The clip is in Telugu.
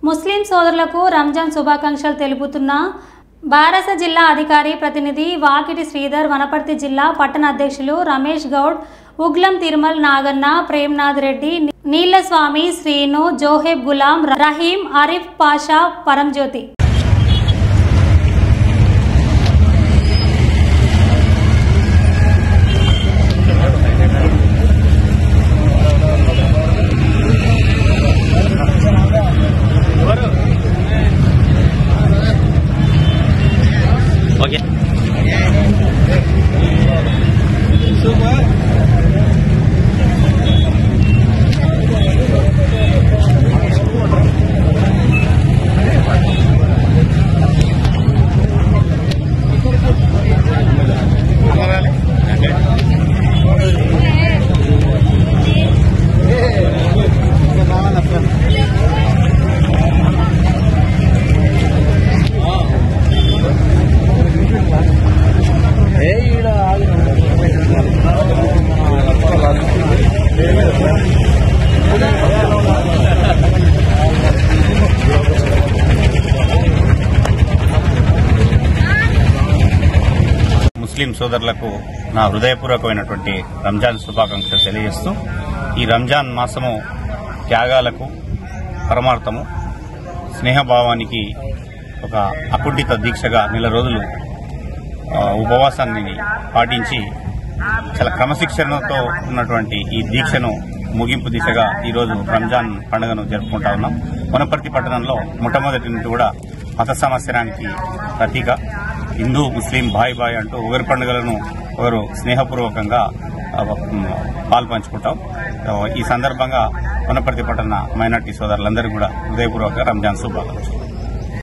ముస్లిం సోదరులకు రంజాన్ శుభాకాంక్షలు తెలుపుతున్న బారస జిల్లా అధికారి ప్రతినిధి వాకిటి శ్రీధర్, వనపర్తి జిల్లా పట్టణ అధ్యక్షులు రమేష్ గౌడ్, ఉగ్లం తిరుమల్ నాగన్న, ప్రేమ్నాథ్ రెడ్డి, నీలస్వామి, శ్రీను, జోహెబ్ గులాం, రహీం, ఆరిఫ్ పాషా, పరంజ్యోతి. ముస్లిం సోదరులకు నా హృదయపూర్వకమైనటువంటి రంజాన్ శుభాకాంక్షలు తెలియజేస్తూ, ఈ రంజాన్ మాసము త్యాగాలకు పరమార్థము, స్నేహభావానికి ఒక అకుంఠిత దీక్షగా నెల రోజులు ఉపవాసాన్ని పాటించి చాలా క్రమశిక్షణతో ఉన్నటువంటి ఈ దీక్షను ముగింపు దిశగా ఈరోజు రంజాన్ పండుగను జరుపుకుంటా ఉన్నాం. వనపర్తి పట్టణంలో మొట్టమొదటి నుంచి కూడా మత సంవత్సరానికి ప్రతీక హిందూ ముస్లిం బాయ్ బాయ్ అంటూ ఒకరి పండుగలను ఒకరు స్నేహపూర్వకంగా పాల్పంచుకుంటాం. ఈ సందర్భంగా వనపర్తి పట్టణ మైనార్టీ సోదరులందరికీ కూడా హృదయపూర్వక రంజాన్ శుభాకాంక్షలు.